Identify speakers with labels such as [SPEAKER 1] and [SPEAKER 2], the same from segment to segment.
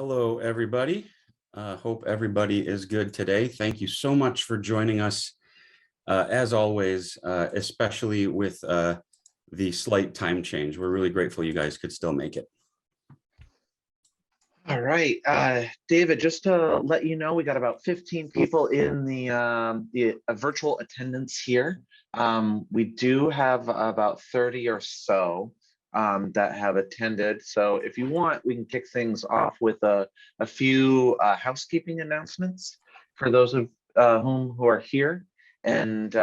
[SPEAKER 1] Hello, everybody. Hope everybody is good today. Thank you so much for joining us, as always, especially with the slight time change. We're really grateful you guys could still make it.
[SPEAKER 2] All right, David, just to let you know, we got about 15 people in the virtual attendance here. We do have about 30 or so that have attended. So if you want, we can kick things off with a few housekeeping announcements for those of whom who are here, and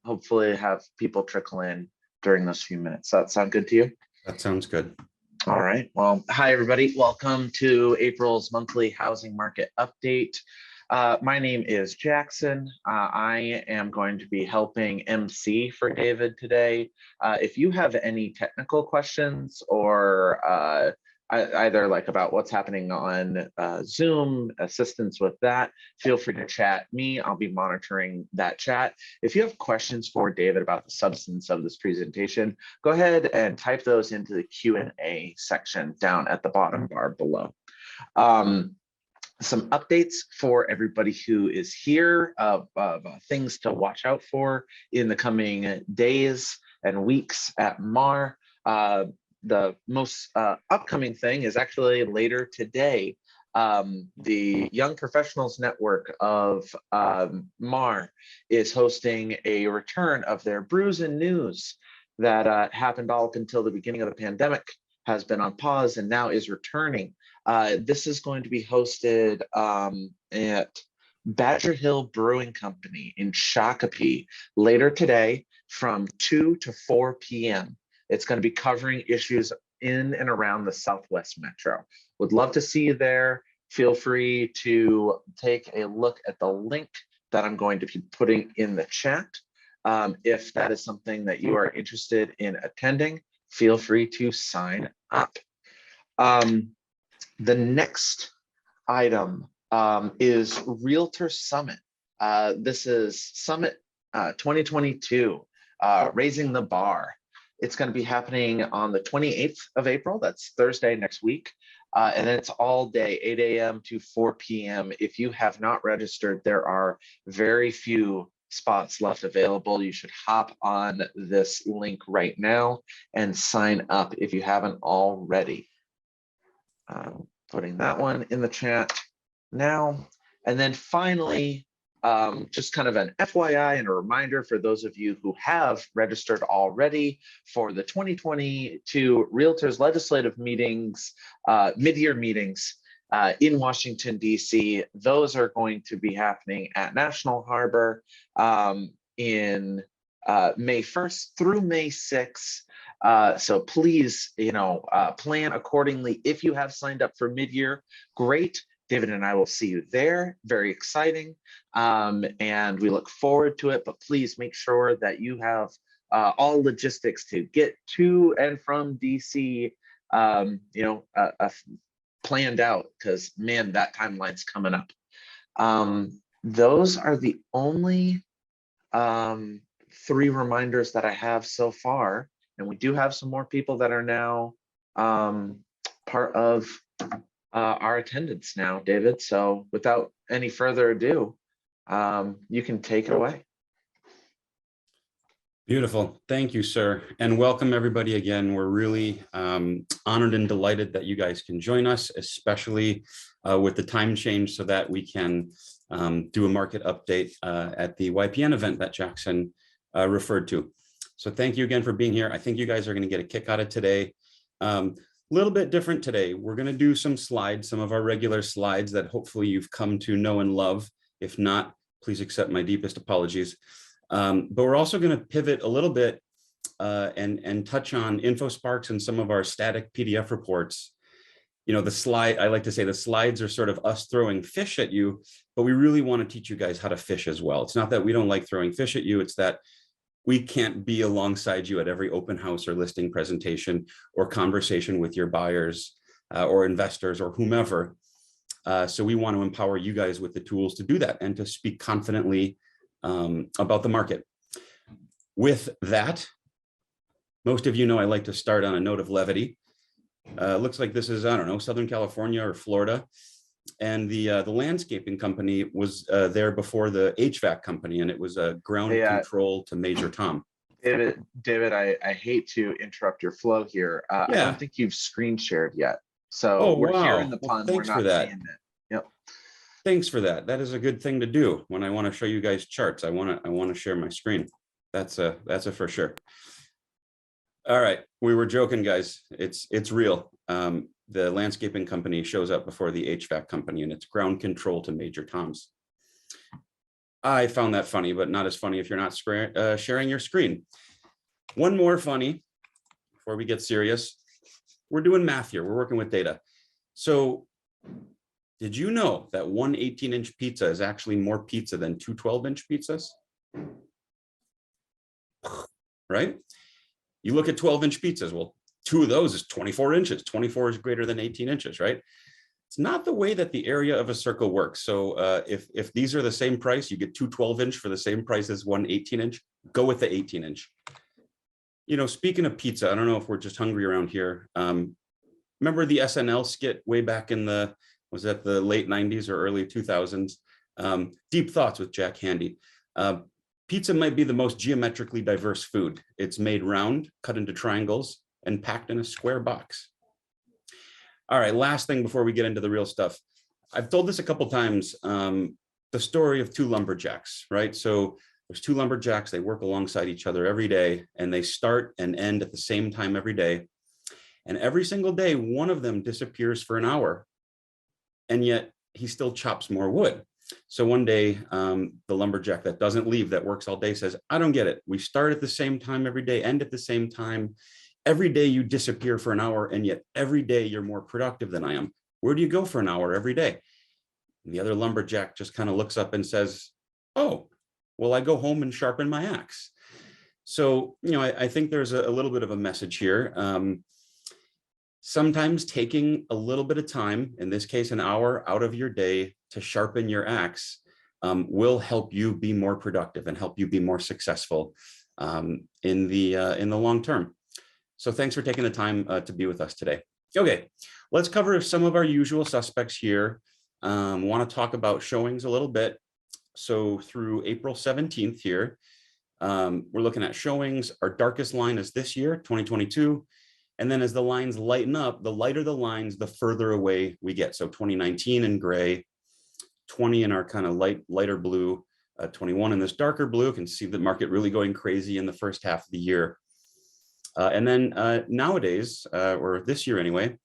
[SPEAKER 2] hopefully have people trickle in during those few minutes. Does that sound good to you?
[SPEAKER 1] That sounds good.
[SPEAKER 2] All right. Well, hi, everybody. Welcome to April's monthly housing market update. My name is Jackson. I am going to be helping MC for David today. If you have any technical questions or either like about what's happening on Zoom, assistance with that, feel free to chat me. I'll be monitoring that chat. If you have questions for David about the substance of this presentation, go ahead and type those into the Q&A section down at the bottom bar below. Some updates for everybody who is here of things to watch out for in the coming days and weeks at MAR. The most upcoming thing is actually later today. The Young Professionals Network of MAR is hosting a return of their Brews and News that happened all up until the beginning of the pandemic, has been on pause and now is returning. This is going to be hosted at Badger Hill Brewing Company in Shakopee later today from 2 to 4 p.m. It's going to be covering issues in and around the Southwest Metro. Would love to see you there. Feel free to take a look at the link that I'm going to be putting in the chat. If that is something that you are interested in attending, feel free to sign up. The next item is Realtor Summit. This is Summit 2022, Raising the Bar. It's going to be happening on the 28th of April. That's Thursday next week. And then it's all day, 8 a.m. to 4 p.m. If you have not registered, there are very few spots left available. You should hop on this link right now and sign up if you haven't already. Putting that one in the chat now. And then finally, just kind of an FYI and a reminder for those of you who have registered already for the 2022 Realtors Legislative Meetings, mid-year meetings in Washington, D.C. Those are going to be happening at National Harbor in May 1st through May 6th. So please, plan accordingly. If you have signed up for mid-year, great. David and I will see you there. Very exciting. And we look forward to it, but please make sure that you have all logistics to get to and from DC, planned out, because man, that timeline's coming up. Those are the only 3 reminders that I have so far. And we do have some more people that are now part of our attendance now, David. So without any further ado, you can take it away.
[SPEAKER 1] Beautiful. Thank you, sir. And welcome everybody again. We're really honored and delighted that you guys can join us, especially with the time change, so that we can do a market update at the YPN event that Jackson referred to. So thank you again for being here. I think you guys are going to get a kick out of today. Little bit different today. We're going to do some slides, some of our regular slides that hopefully you've come to know and love. If not, please accept my deepest apologies. But we're also going to pivot a little bit and touch on InfoSparks and some of our static PDF reports. The slide, I like to say the slides are sort of us throwing fish at you, but we really want to teach you guys how to fish as well. It's not that we don't like throwing fish at you, it's that we can't be alongside you at every open house or listing presentation or conversation with your buyers or investors or whomever. So we want to empower you guys with the tools to do that and to speak confidently about the market. With that, most of you know I like to start on a note of levity. Looks like this is, I don't know, Southern California or Florida. And the landscaping company was there before the HVAC company, and it was a ground
[SPEAKER 2] Hey,
[SPEAKER 1] control to Major Tom.
[SPEAKER 2] David, I hate to interrupt your flow here. I don't
[SPEAKER 1] Yeah.
[SPEAKER 2] think you've screen shared yet. So
[SPEAKER 1] Oh,
[SPEAKER 2] we're hearing
[SPEAKER 1] wow.
[SPEAKER 2] the
[SPEAKER 1] Well,
[SPEAKER 2] pun, we're
[SPEAKER 1] thanks for
[SPEAKER 2] not
[SPEAKER 1] that.
[SPEAKER 2] seeing it. Yep.
[SPEAKER 1] Thanks for that. That is a good thing to do when I want to show you guys charts. I want to share my screen. That's a for sure. All right, we were joking, guys. It's real. The landscaping company shows up before the HVAC company, and it's ground control to Major Tom's. I found that funny, but not as funny if you're not sharing your screen. One more funny before we get serious. We're doing math here. We're working with data. So did you know that one 18-inch pizza is actually more pizza than two 12-inch pizzas? Right? You look at 12-inch pizzas. Well, two of those is 24 inches. 24 is greater than 18 inches, right? It's not the way that the area of a circle works. So if these are the same price, you get two 12-inch for the same price as one 18-inch, go with the 18-inch. You know, speaking of pizza, I don't know if we're just hungry around here. Remember the SNL skit way back in the, was that the late 90s or early 2000s? Deep Thoughts with Jack Handy. Pizza might be the most geometrically diverse food. It's made round, cut into triangles, and packed in a square box. All right, last thing before we get into the real stuff. I've told this a couple times, the story of two lumberjacks, right? So there's two lumberjacks, they work alongside each other every day, and they start and end at the same time every day. And every single day, one of them disappears for an hour, and yet he still chops more wood. So one day, the lumberjack that doesn't leave, that works all day, says, I don't get it. We start at the same time every day, end at the same time. Every day you disappear for an hour, and yet every day you're more productive than I am. Where do you go for an hour every day? And the other lumberjack just kind of looks up and says, oh, well, I go home and sharpen my axe. So, you know, I think there's a little bit of a message here. Sometimes taking a little bit of time, in this case, an hour out of your day to sharpen your axe, will help you be more productive and help you be more successful in the long term. So thanks for taking the time to be with us today. Okay, let's cover some of our usual suspects here. Want to talk about showings a little bit. So through April 17th here, we're looking at showings. Our darkest line is this year, 2022. And then as the lines lighten up, the lighter the lines, the further away we get. So 2019 in gray, 20 in our kind of lighter blue, 21 in this darker blue. You can see the market really going crazy in the first half of the year. And then nowadays, or this year anyway,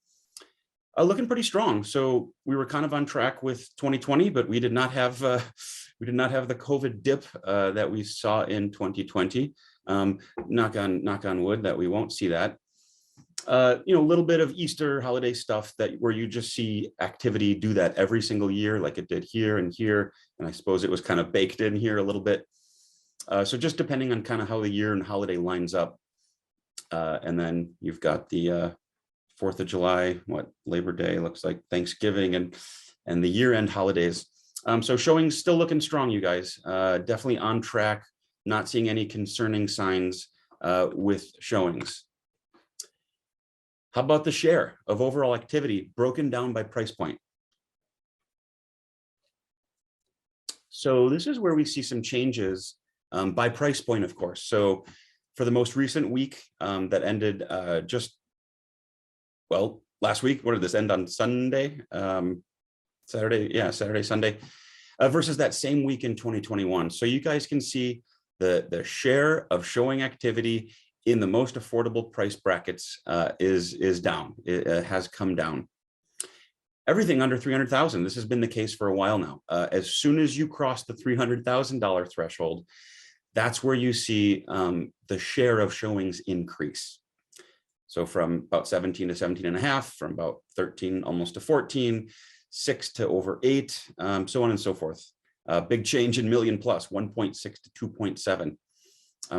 [SPEAKER 1] looking pretty strong. So we were kind of on track with 2020, but we did not have the COVID dip that we saw in 2020. Knock on wood that we won't see that. You know, a little bit of Easter holiday stuff where you just see activity do that every single year, like it did here and here. And I suppose it was kind of baked in here a little bit. So just depending on kind of how the year and holiday lines up. And then you've got the 4th of July, Labor Day, looks like Thanksgiving and the year-end holidays. So showing still looking strong, you guys. Definitely on track, not seeing any concerning signs with showings. How about the share of overall activity broken down by price point? So this is where we see some changes by price point, of course. So for the most recent week that ended last week, what did this end on? Sunday? Saturday, yeah, Saturday, Sunday, versus that same week in 2021. So you guys can see the share of showing activity in the most affordable price brackets is down. It has come down. Everything under 300,000, this has been the case for a while now. As soon as you cross the $300,000 threshold, that's where you see the share of showings increase. So from about 17 to 17 and a half, from about 13 almost to 14, 6 to over 8, so on and so forth. Big change in million plus, 1.6 to 2.7.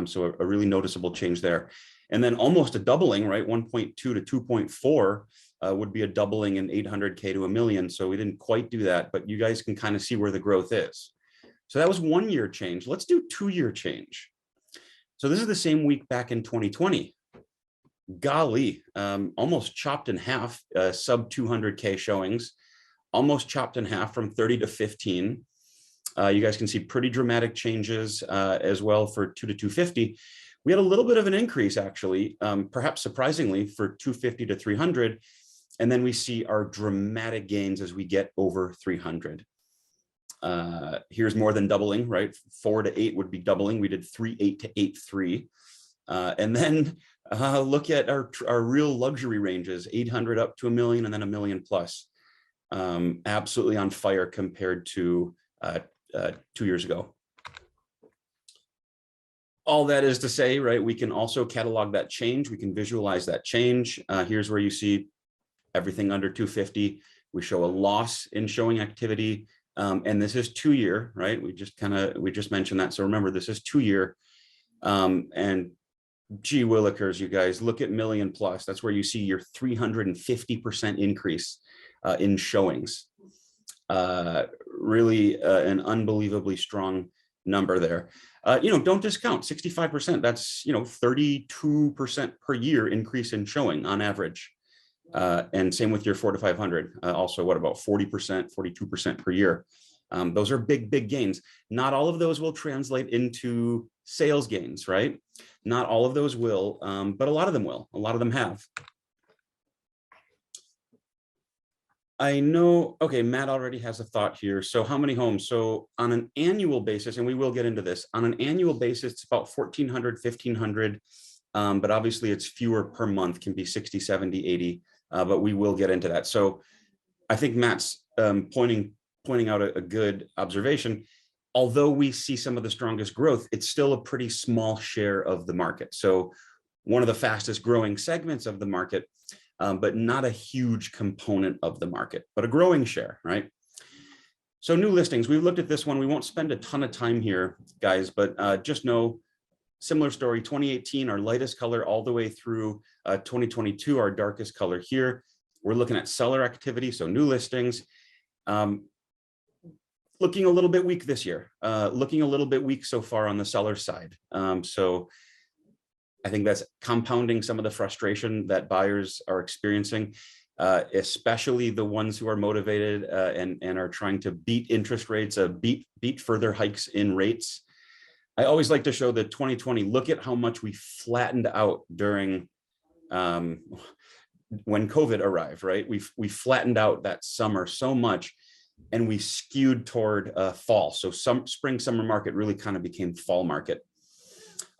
[SPEAKER 1] So a really noticeable change there. And then almost a doubling, right? 1.2 to 2.4 would be a doubling in 800K to a million. So we didn't quite do that, but you guys can kind of see where the growth is. So that was 1 year change. Let's do 2 year change. So this is the same week back in 2020. golly, almost chopped in half, sub 200K showings, almost chopped in half from 30 to 15. You guys can see pretty dramatic changes as well for 2 to 250. We had a little bit of an increase actually, perhaps surprisingly, for 250 to 300. And then we see our dramatic gains as we get over 300. Here's more than doubling, right? 4 to 8 would be doubling. We did 3.8 to 8.3. And then look at our real luxury ranges, 800 up to 1 million and then 1 million plus. Absolutely on fire compared to 2 years ago. All that is to say, right, we can also catalog that change. We can visualize that change. Here's where you see everything under 250. We show a loss in showing activity. And this is 2 year, right? We just mentioned that. So remember, this is 2 year. And gee willikers, you guys, look at million plus. That's where you see your 350% increase in showings. Really an unbelievably strong number there. Don't discount 65%. That's 32% per year increase in showing on average. And same with your 4 to 500. Also, what about 40%, 42% per year? Those are big gains. Not all of those will translate into sales gains, right? Not all of those will, but a lot of them will. A lot of them have. I know, okay, Matt already has a thought here. So how many homes? So on an annual basis, and we will get into this, on an annual basis, it's about 1,400, 1,500, but obviously it's fewer per month, can be 60, 70, 80, but we will get into that. So I think Matt's pointing out a good observation. Although we see some of the strongest growth, it's still a pretty small share of the market. So one of the fastest growing segments of the market, but not a huge component of the market, but a growing share, right? So new listings, we've looked at this one. We won't spend a ton of time here, guys, but just know, similar story, 2018, our lightest color all the way through 2022, our darkest color here. We're looking at seller activity, so new listings. Looking a little bit weak this year, looking a little bit weak so far on the seller side. So I think that's compounding some of the frustration that buyers are experiencing, especially the ones who are motivated and are trying to beat interest rates, beat further hikes in rates. I always like to show the 2020, look at how much we flattened out during when COVID arrived, right? We flattened out that summer so much and we skewed toward fall. So spring, summer market really kind of became fall market.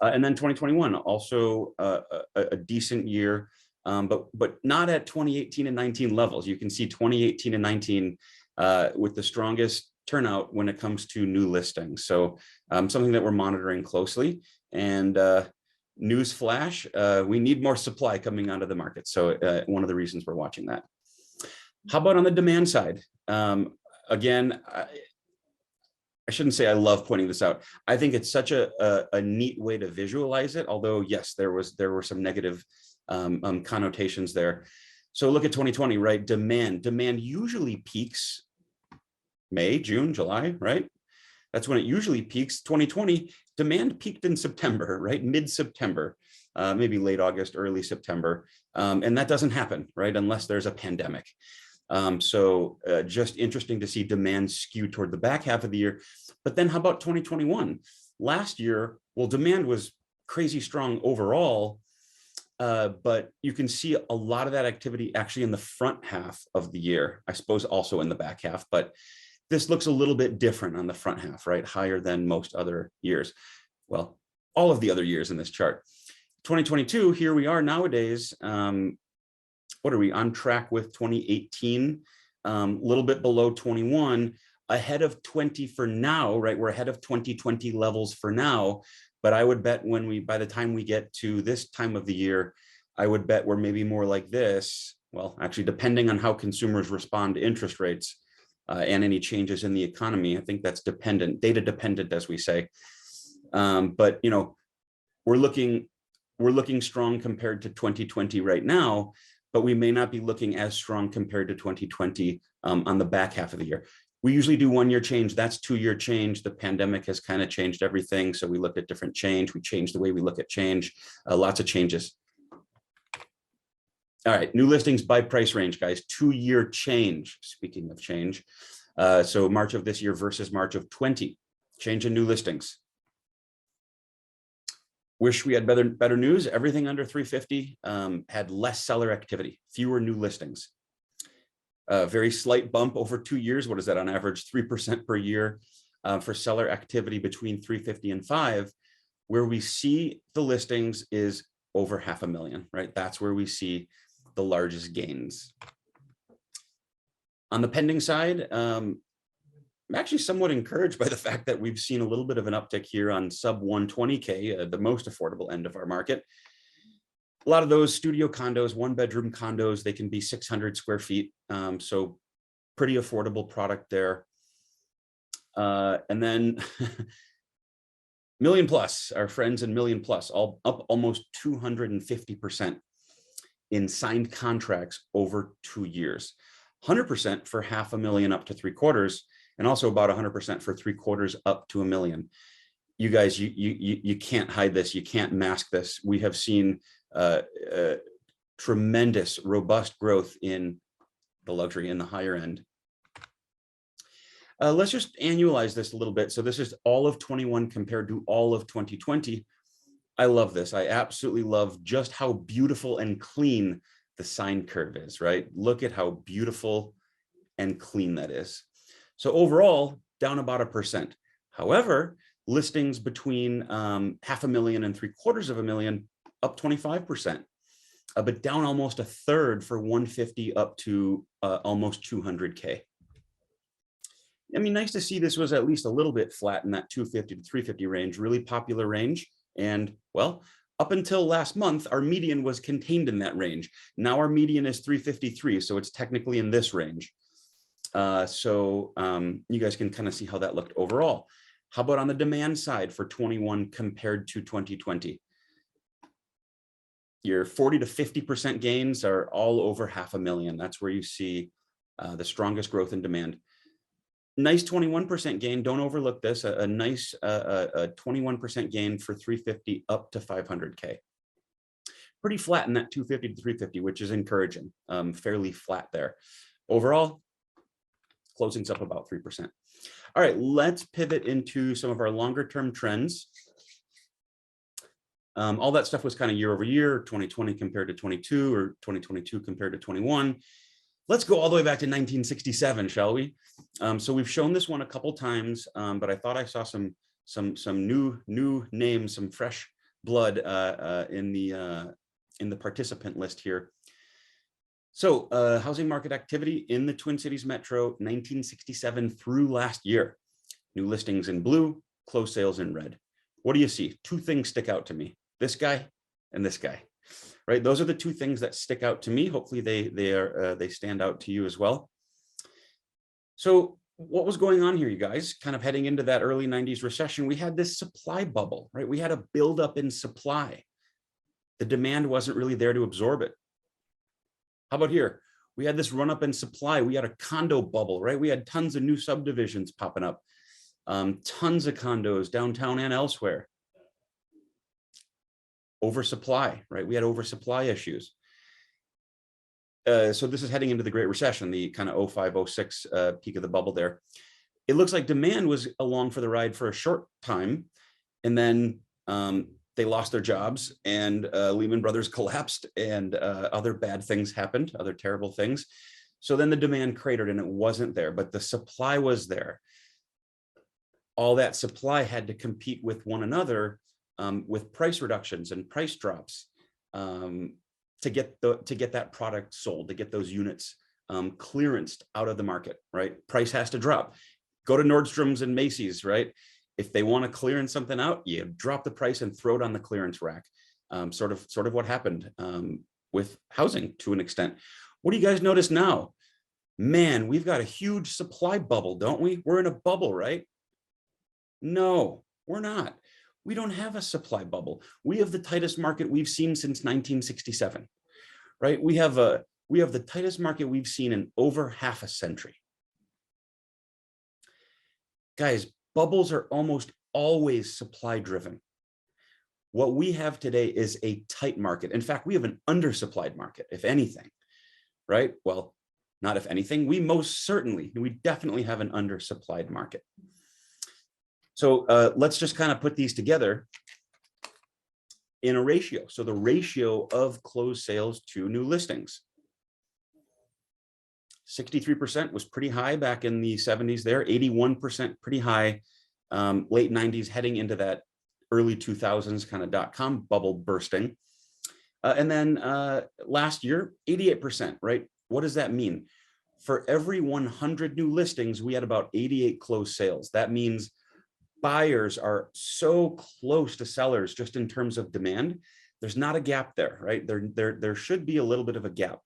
[SPEAKER 1] And then 2021, also a decent year, but not at 2018 and 19 levels. You can see 2018 and 19 with the strongest turnout when it comes to new listings. So something that we're monitoring closely. And news flash, we need more supply coming onto the market. So one of the reasons we're watching that. How about on the demand side? Again, I shouldn't say I love pointing this out. I think it's such a neat way to visualize it. Although, yes, there were some negative connotations there. So look at 2020, right? Demand usually peaks May, June, July, right? That's when it usually peaks. 2020, demand peaked in September, right? Mid-September, maybe late August, early September. And that doesn't happen, right? Unless there's a pandemic. So just interesting to see demand skew toward the back half of the year. But then how about 2021? Last year, well, demand was crazy strong overall, but you can see a lot of that activity actually in the front half of the year, I suppose also in the back half, but this looks a little bit different on the front half, right? Higher than most other years. Well, all of the other years in this chart. 2022, here we are nowadays. What are we on track with 2018? A little bit below 21, ahead of 20 for now, right? We're ahead of 2020 levels for now, but I would bet by the time we get to this time of the year, I would bet we're maybe more like this. Well, actually, depending on how consumers respond to interest rates and any changes in the economy, I think that's data dependent, as we say. But we're looking strong compared to 2020 right now, but we may not be looking as strong compared to 2020 on the back half of the year. We usually do 1 year change, that's 2 year change. The pandemic has kind of changed everything. So we looked at different change. We changed the way we look at change, lots of changes. All right, new listings by price range, guys. 2-year change. Speaking of change, so March of this year versus March of 20. Change in new listings. Wish we had better news. Everything under 350 had less seller activity, fewer new listings. Very slight bump over 2 years. What is that on average? 3% per year for seller activity between 350 and 5. Where we see the listings is over 500,000, right? That's where we see the largest gains. On the pending side, I'm actually somewhat encouraged by the fact that we've seen a little bit of an uptick here on sub 120K, the most affordable end of our market. A lot of those studio condos, 1-bedroom condos, they can be 600 square feet. So pretty affordable product there. And then Million Plus, our friends in Million Plus, all up almost 250% in signed contracts over 2 years. 100% for 500,000 up to 3/4, and also about 100% for 3/4 up to $1 million. You guys, you can't hide this. You can't mask this. We have seen tremendous, robust growth in the luxury, in the higher end. Let's just annualize this a little bit. So this is all of 21 compared to all of 2020. I love this. I absolutely love just how beautiful and clean the sine curve is, right? Look at how beautiful and clean that is. So overall, down about 1%. However, listings between 500,000 and 3/4 million, up 25%, but down almost 1/3 for 150 up to almost 200K. I mean, nice to see this was at least a little bit flat in that 250 to 350 range, really popular range. And well, up until last month, our median was contained in that range. Now our median is 353, so it's technically in this range. You guys can kind of see how that looked overall. How about on the demand side for 21 compared to 2020? Your 40 to 50% gains are all over 500,000. That's where you see the strongest growth in demand. Nice 21% gain. Don't overlook this. A nice 21% gain for 350 up to 500K. Pretty flat in that 250 to 350, which is encouraging. Fairly flat there. Overall, closings up about 3%. All right, let's pivot into some of our longer term trends. All that stuff was kind of year over year, 2020 compared to 22 or 2022 compared to 21. Let's go all the way back to 1967, shall we? So we've shown this one a couple times, but I thought I saw some new names, some fresh blood in the participant list here. So housing market activity in the Twin Cities Metro, 1967 through last year. New listings in blue, closed sales in red. What do you see? Two things stick out to me. This guy and this guy. Right, those are the two things that stick out to me. Hopefully they stand out to you as well. So what was going on here, you guys? Kind of heading into that early 90s recession, we had this supply bubble, right? We had a buildup in supply. The demand wasn't really there to absorb it. How about here? We had this run up in supply. We had a condo bubble, right? We had tons of new subdivisions popping up, tons of condos downtown and elsewhere. Oversupply, right? We had oversupply issues. So this is heading into the Great Recession, the kind of 05, 06 peak of the bubble there. It looks like demand was along for the ride for a short time, and then they lost their jobs, and Lehman Brothers collapsed, and other bad things happened, other terrible things. So then the demand cratered and it wasn't there, but the supply was there. All that supply had to compete with one another with price reductions and price drops to get that product sold, to get those units clearanced out of the market, right? Price has to drop. Go to Nordstrom's and Macy's, right? If they want to clearance something out, you drop the price and throw it on the clearance rack. Sort of what happened with housing to an extent. What do you guys notice now? Man, we've got a huge supply bubble, don't we? We're in a bubble, right? No, we're not. We don't have a supply bubble. We have the tightest market we've seen since 1967, right? We have the tightest market we've seen in over half a century. Guys, bubbles are almost always supply driven. What we have today is a tight market. In fact, we have an undersupplied market, if anything, right? Well, not if anything, we definitely have an undersupplied market. So let's just kind of put these together in a ratio. So the ratio of closed sales to new listings. 63% was pretty high back in the 70s there, 81% pretty high, late 90s heading into that early 2000s kind of .com bubble bursting. And then last year, 88%, right? What does that mean? For every 100 new listings, we had about 88 closed sales. That means buyers are so close to sellers just in terms of demand. There's not a gap there, right? There should be a little bit of a gap.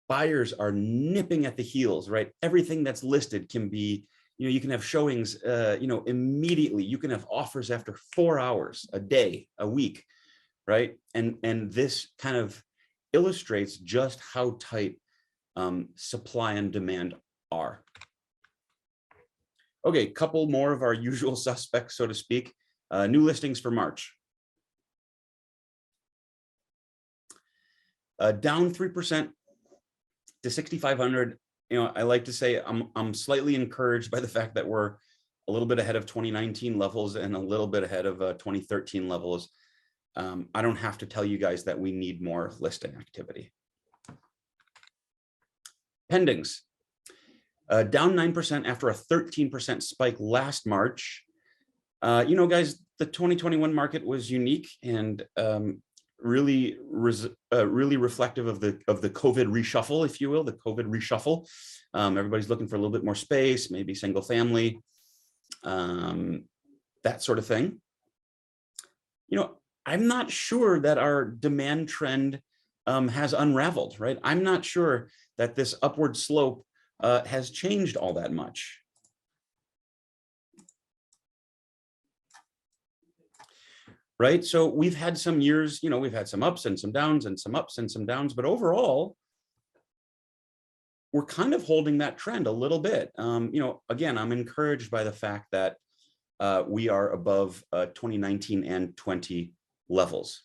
[SPEAKER 1] Buyers are nipping at the heels, right? Everything that's listed can be, you can have showings, immediately. You can have offers after 4 hours, a day, a week, right? And this kind of illustrates just how tight supply and demand are. Okay, couple more of our usual suspects, so to speak. New listings for March. Down 3% to 6,500. I like to say I'm slightly encouraged by the fact that we're a little bit ahead of 2019 levels and a little bit ahead of 2013 levels. I don't have to tell you guys that we need more listing activity. Pendings. Down 9% after a 13% spike last March. Guys, the 2021 market was unique and really reflective of the COVID reshuffle, if you will, the COVID reshuffle. Everybody's looking for a little bit more space, maybe single family, that sort of thing. I'm not sure that our demand trend has unraveled, right? I'm not sure that this upward slope has changed all that much. Right? So we've had some years, we've had some ups and some downs and some ups and some downs, but overall, we're kind of holding that trend a little bit. Again, I'm encouraged by the fact that we are above 2019 and 20 levels.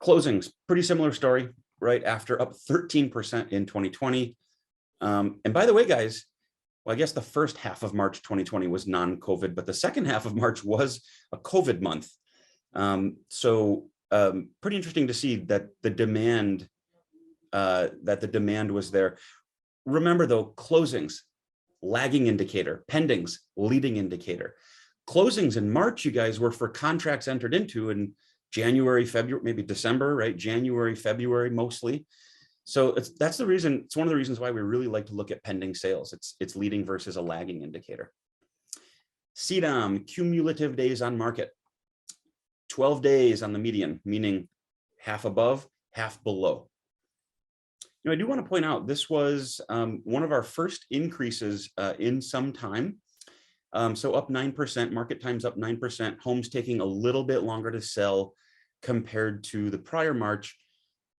[SPEAKER 1] Closings, pretty similar story, right? After up 13% in 2020. And by the way, guys, well, I guess the first half of March 2020 was non-COVID, but the second half of March was a COVID month. So pretty interesting to see that the demand was there. Remember though, closings, lagging indicator, pendings, leading indicator. Closings in March, you guys, were for contracts entered into in January, February, maybe December, right? January, February, mostly. So that's the reason. It's one of the reasons why we really like to look at pending sales. It's leading versus a lagging indicator. CDOM, cumulative days on market, 12 days on the median, meaning half above, half below. I do want to point out this was one of our first increases in some time. So up 9%, market times up 9%, homes taking a little bit longer to sell compared to the prior March.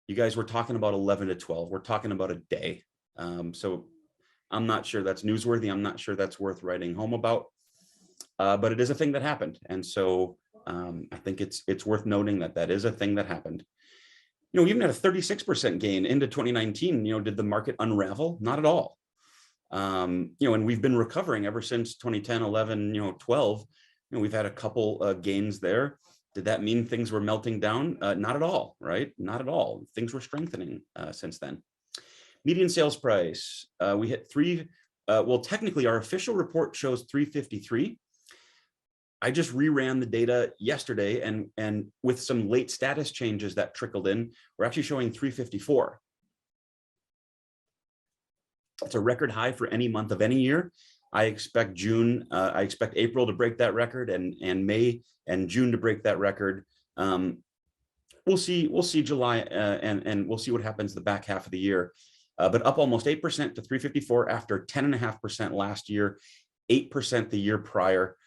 [SPEAKER 1] You guys were talking about 11 to 12. We're talking about a day. So I'm not sure that's newsworthy. I'm not sure that's worth writing home about, but it is a thing that happened. And so I think it's worth noting that that is a thing that happened. We even had a 36% gain into 2019. Did the market unravel? Not at all. And we've been recovering ever since 2010, 11, 12. We've had a couple gains there. Did that mean things were melting down? Not at all, right? Not at all. Things were strengthening since then. Median sales price, we hit well, technically our official report shows 353. I just reran the data yesterday and with some late status changes that trickled in, we're actually showing 354. It's a record high for any month of any year. I expect April to break that record and May and June to break that record. We'll see July and we'll see what happens the back half of the year. But up almost 8% to 354 after 10.5% last year, 8% the year prior.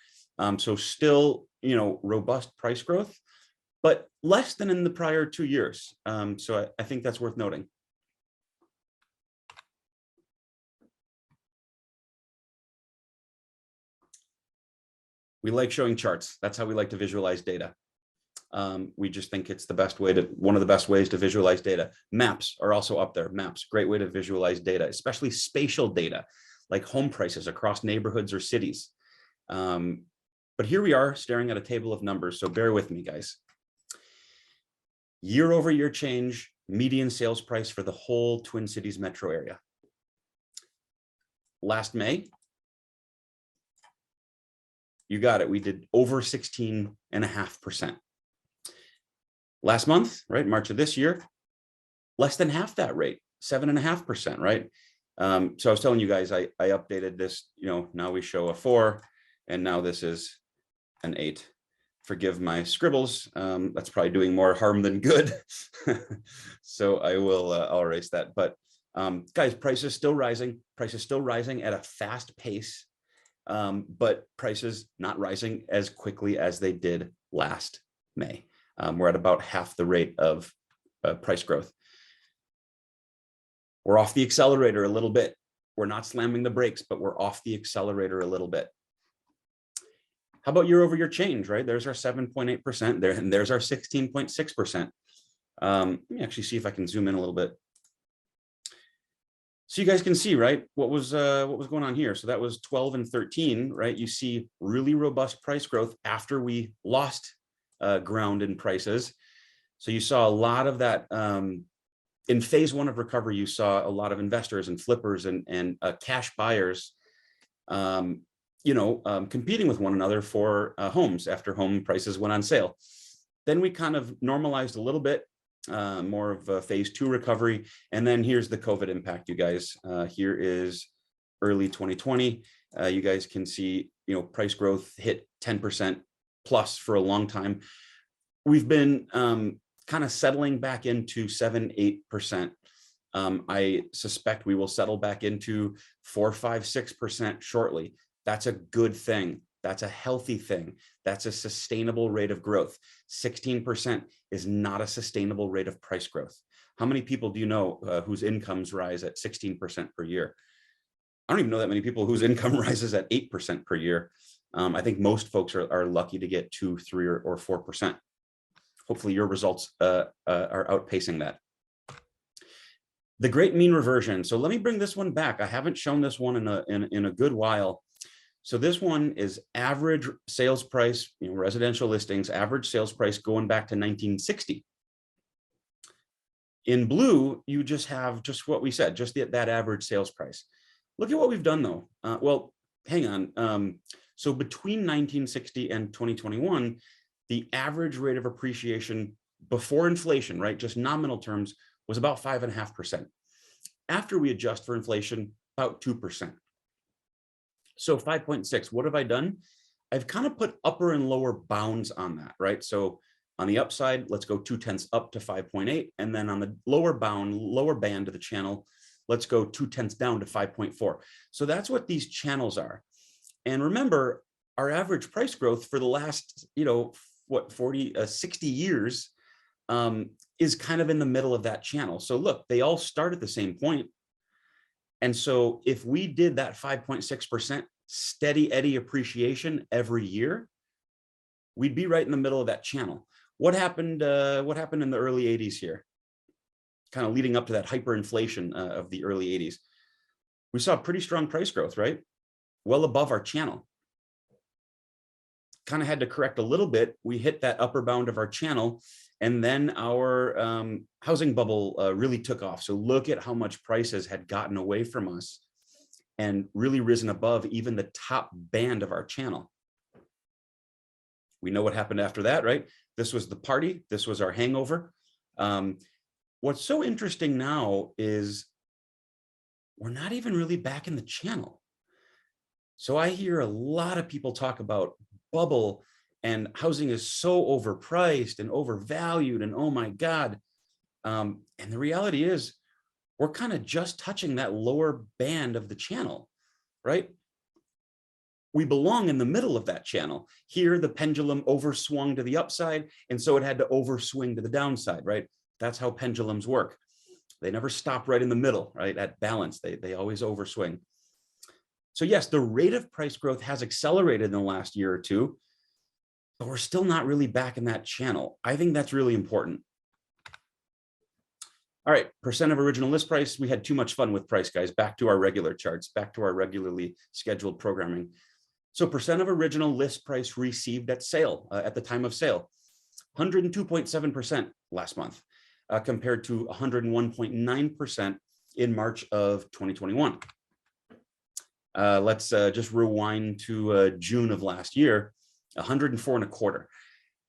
[SPEAKER 1] So still, robust price growth, but less than in the prior 2 years. So I think that's worth noting. We like showing charts. That's how we like to visualize data. We just think it's the best way to, one of the best ways to visualize data. Maps are also up there. Maps, great way to visualize data, especially spatial data, like home prices across neighborhoods or cities. But here we are staring at a table of numbers, so bear with me, guys. Year over year change, median sales price for the whole Twin Cities metro area. Last May, you got it, we did over 16.5%. Last month, right, March of this year, less than half that rate, 7.5%, right? So I was telling you guys, I updated this, now we show a 4, and now this is an 8. Forgive my scribbles. That's probably doing more harm than good. So I'll erase that. But guys, price is still rising. Price is still rising at a fast pace, but prices not rising as quickly as they did last May. We're at about half the rate of price growth. We're off the accelerator a little bit. We're not slamming the brakes, but we're off the accelerator a little bit. How about year over year change, right? There's our 7.8% there, and there's our 16.6%. Let me actually see if I can zoom in a little bit. So you guys can see, right, what was going on here. So that was 12 and 13, right? You see really robust price growth after we lost ground in prices. So you saw a lot of that in phase 1 of recovery. You saw a lot of investors and flippers and cash buyers competing with one another for homes after home prices went on sale. Then we kind of normalized a little bit, more of a phase 2 recovery. And then here's the COVID impact, you guys. Here is early 2020. You guys can see, price growth hit 10% plus for a long time. We've been kind of settling back into 7-8%. I suspect we will settle back into 4-5-6% shortly. That's a good thing. That's a healthy thing. That's a sustainable rate of growth. 16% is not a sustainable rate of price growth. How many people do you know whose incomes rise at 16% per year? I don't even know that many people whose income rises at 8% per year. I think most folks are lucky to get 2, 3, or 4%. Hopefully your results are outpacing that. The great mean reversion. So let me bring this one back. I haven't shown this one in a good while. So this one is average sales price, residential listings, average sales price going back to 1960. In blue, you just have just what we said, just that average sales price. Look at what we've done though. Well, hang on. So between 1960 and 2021, the average rate of appreciation before inflation, right, just nominal terms, was about 5.5%. After we adjust for inflation, about 2%. So 5.6, what have I done? I've kind of put upper and lower bounds on that, right? So on the upside, let's go 0.2 up to 5.8. And then on the lower band of the channel, let's go 0.2 down to 5.4. So that's what these channels are. And remember, our average price growth for the last, 60 years is kind of in the middle of that channel. So look, they all start at the same point. And so if we did that 5.6% steady eddy appreciation every year, we'd be right in the middle of that channel. What happened in the early 80s here? Kind of leading up to that hyperinflation of the early 80s. We saw pretty strong price growth, right? Well above our channel. Kind of had to correct a little bit. We hit that upper bound of our channel, and then our housing bubble really took off. So look at how much prices had gotten away from us and really risen above even the top band of our channel. We know what happened after that, right? This was the party. This was our hangover. What's so interesting now is we're not even really back in the channel. So I hear a lot of people talk about bubble and housing is so overpriced and overvalued and oh my God. And the reality is we're kind of just touching that lower band of the channel, right? We belong in the middle of that channel. Here, the pendulum overswung to the upside, and so it had to overswing to the downside, right? That's how pendulums work. They never stop right in the middle, right? At balance, they always overswing. So yes, the rate of price growth has accelerated in the last year or two, but we're still not really back in that channel. I think that's really important. All right, percent of original list price. We had too much fun with price, guys. Back to our regular charts, back to our regularly scheduled programming. So percent of original list price received at sale, at the time of sale, 102.7% last month, compared to 101.9% in March of 2021. Let's just rewind to June of last year, 104.25.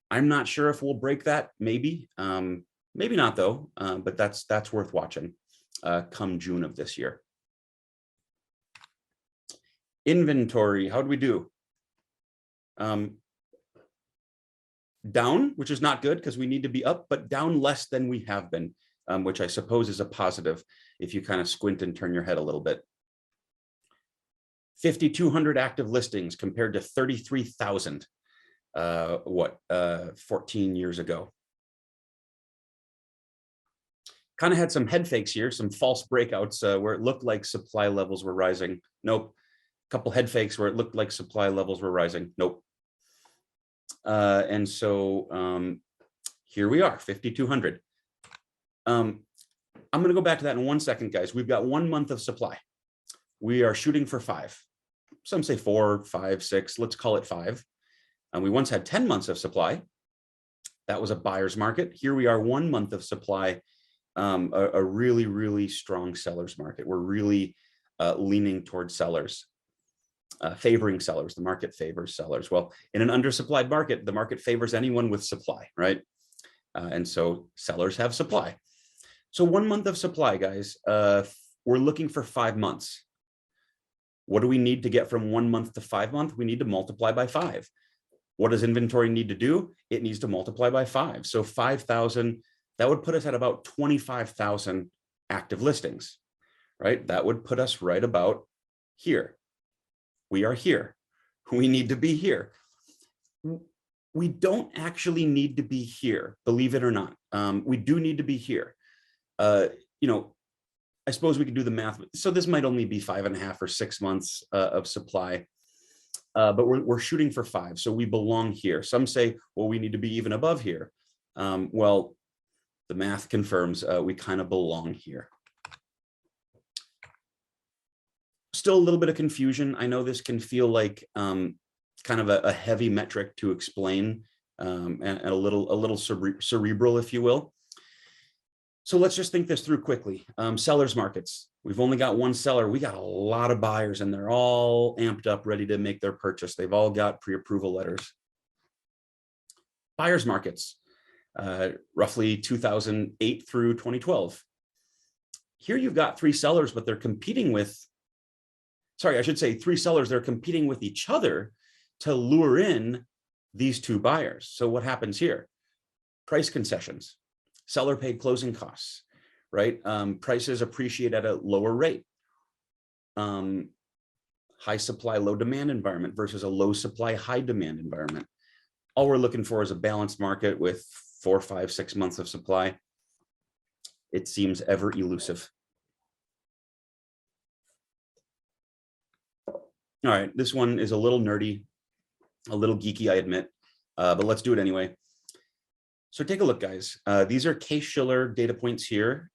[SPEAKER 1] I'm not sure if we'll break that, maybe. Maybe not though, but that's worth watching come June of this year. Inventory, how do we do? Down, which is not good because we need to be up, but down less than we have been, which I suppose is a positive if you kind of squint and turn your head a little bit. 5,200 active listings compared to 33,000, 14 years ago. Kind of had some head fakes here, some false breakouts where it looked like supply levels were rising. Nope. A couple head fakes where it looked like supply levels were rising. Nope. And so here we are, 5,200. I'm going to go back to that in 1 second, guys. We've got 1 month of supply. We are shooting for 5. Some say 4, 5, 6. Let's call it 5. And we once had 10 months of supply. That was a buyer's market. Here we are, 1 month of supply. A really, really strong seller's market. We're really leaning towards sellers, favoring sellers. The market favors sellers. Well, in an undersupplied market, the market favors anyone with supply, right? And so sellers have supply. So 1 month of supply, guys. We're looking for 5 months. What do we need to get from 1 month to 5 months? We need to multiply by 5. What does inventory need to do? It needs to multiply by 5. So 5,000. That would put us at about 25,000 active listings, right? That would put us right about here. We are here. We need to be here. We don't actually need to be here, believe it or not. We do need to be here. You know, I suppose we could do the math. So this might only be 5.5 or 6 months of supply, but we're shooting for 5. So we belong here. Some say, well, we need to be even above here. Well, the math confirms we kind of belong here. Still a little bit of confusion. I know this can feel like kind of a heavy metric to explain and a little cerebral, if you will. So let's just think this through quickly. Sellers markets. We've only got 1 seller. We got a lot of buyers and they're all amped up, ready to make their purchase. They've all got pre-approval letters. Buyers markets. Roughly 2008 through 2012. Here you've got 3 sellers, but they're competing with, sorry, I should say 3 sellers, they're competing with each other to lure in these 2 buyers. So what happens here? Price concessions, seller paid closing costs, right? Prices appreciate at a lower rate. High supply, low demand environment versus a low supply, high demand environment. All we're looking for is a balanced market with 4, 5, 6 months of supply. It seems ever elusive. All right, this one is a little nerdy, a little geeky, I admit, but let's do it anyway. So take a look, guys. These are Case-Shiller data points here.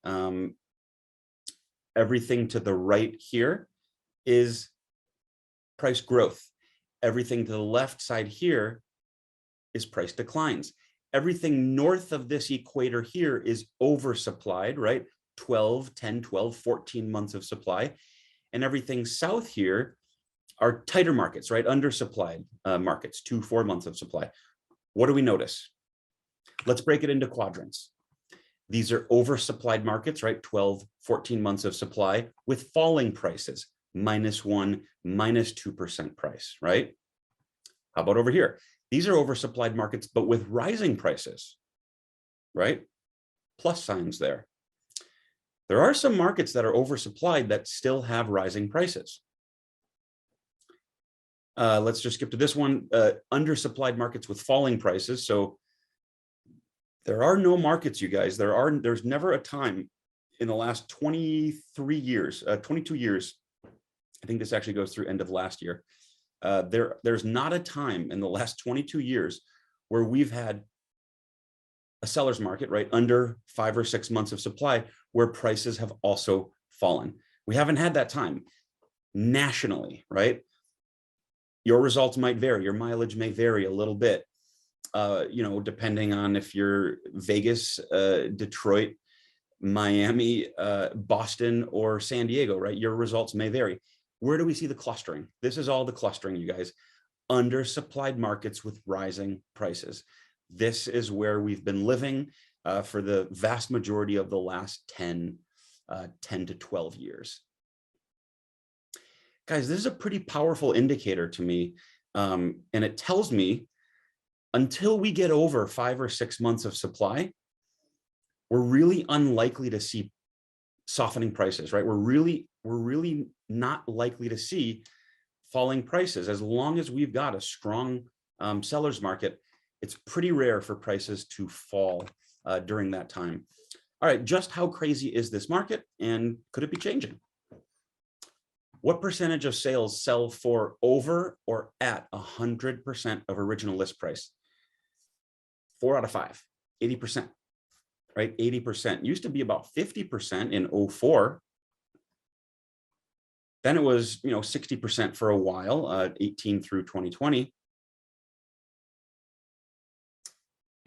[SPEAKER 1] Everything to the right here is price growth. Everything to the left side here is price declines. Everything north of this equator here is oversupplied, right? 10, 12, 14 months of supply. And everything south here are tighter markets, right? Undersupplied markets, 2, 4 months of supply. What do we notice? Let's break it into quadrants. These are oversupplied markets, right? 12, 14 months of supply with falling prices, -1, -2% price, right? How about over here? These are oversupplied markets, but with rising prices, right? Plus signs there. There are some markets that are oversupplied that still have rising prices. Let's just skip to this one, undersupplied markets with falling prices. So there are no markets, you guys. There's never a time in the last 22 years I think this actually goes through end of last year. There's not a time in the last 22 years where we've had a seller's market, right, under 5 or 6 months of supply, where prices have also fallen. We haven't had that time nationally, right? Your results might vary, your mileage may vary a little bit, depending on if you're Vegas, Detroit, Miami, Boston, or San Diego, right? Your results may vary. Where do we see the clustering? This is all the clustering, you guys. Undersupplied markets with rising prices. This is where we've been living for the vast majority of the last 10 to 12 years. Guys, this is a pretty powerful indicator to me. And it tells me until we get over 5 or 6 months of supply, we're really unlikely to see softening prices, right? We're really not likely to see falling prices. As long as we've got a strong seller's market, it's pretty rare for prices to fall during that time. All right, just how crazy is this market, and could it be changing? What percentage of sales sell for over or at 100% of original list price? 4 out of 5, 80%, right? 80%. Used to be about 50% in 04. Then it was, 60% for a while, 18 through 2020.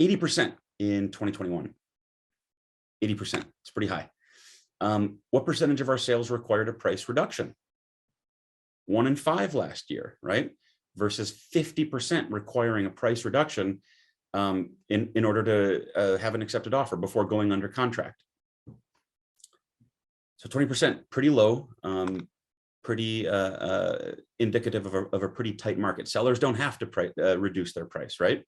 [SPEAKER 1] 80% in 2021. 80%, it's pretty high. What percentage of our sales required a price reduction? 1 in 5 last year, right? Versus 50% requiring a price reduction in order to have an accepted offer before going under contract. So 20%, pretty low, pretty indicative of a pretty tight market. Sellers don't have to reduce their price, right?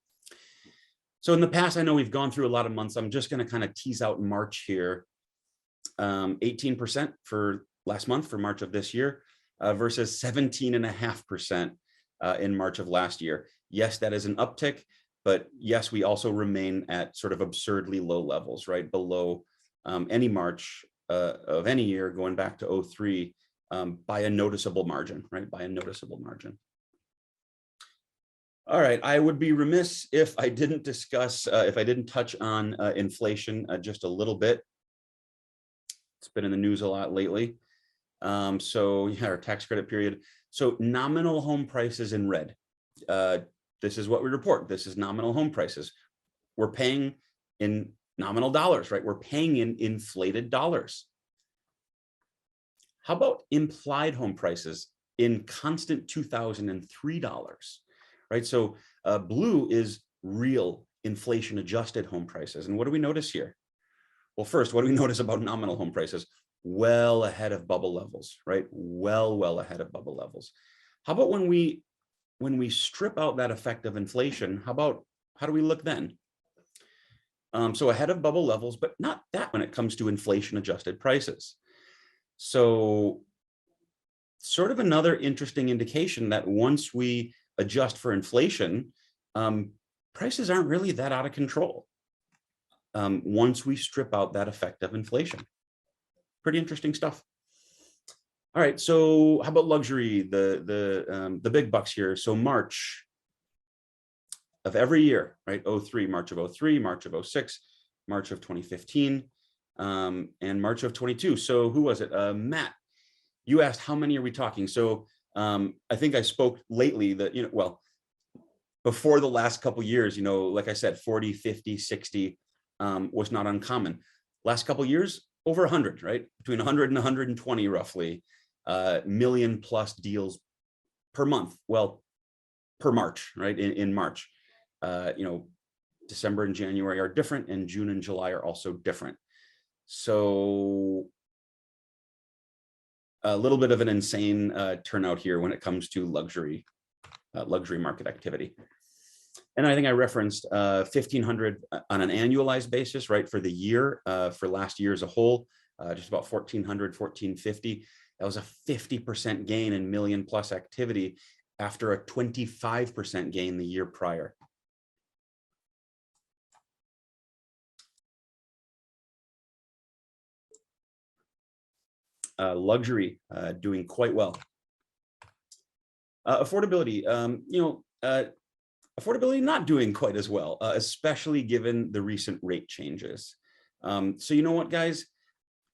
[SPEAKER 1] So in the past, I know we've gone through a lot of months. I'm just going to kind of tease out March here. 18% for last month, for March of this year, versus 17.5% in March of last year. Yes, that is an uptick, but yes, we also remain at sort of absurdly low levels, right? Below any March of any year going back to 03 by a noticeable margin, right? By a noticeable margin. All right, I would be remiss if I didn't discuss, if I didn't touch on inflation just a little bit. It's been in the news a lot lately. So yeah, our tax credit period. So nominal home prices in red. This is what we report. This is nominal home prices. We're paying in nominal dollars, right? We're paying in inflated dollars. How about implied home prices in constant $2003, right? So blue is real inflation adjusted home prices. And what do we notice here? Well, first, what do we notice about nominal home prices? Well ahead of bubble levels, right? Well ahead of bubble levels. How about when we strip out that effect of inflation, how do we look then? So ahead of bubble levels, but not that when it comes to inflation adjusted prices. So sort of another interesting indication that once we adjust for inflation, prices aren't really that out of control. Once we strip out that effect of inflation. Pretty interesting stuff. All right, so how about luxury, the big bucks here? So March of every year, right? 03, March of 03, March of 06, March of 2015, and March of 22. So who was it? Matt, you asked how many are we talking? So I think I spoke lately that, well, before the last couple of years, like I said, 40, 50, 60 was not uncommon. Last couple of years, over 100, right? Between 100 and 120 roughly, million plus deals per month. Well, per March, right? In March, December and January are different, and June and July are also different. So a little bit of an insane turnout here when it comes to luxury market activity. And I think I referenced 1,500 on an annualized basis, right? For the year, for last year as a whole, just about 1,400, 1,450. That was a 50% gain in million plus activity after a 25% gain the year prior. Luxury doing quite well. Affordability, affordability not doing quite as well, especially given the recent rate changes. So you know what, guys,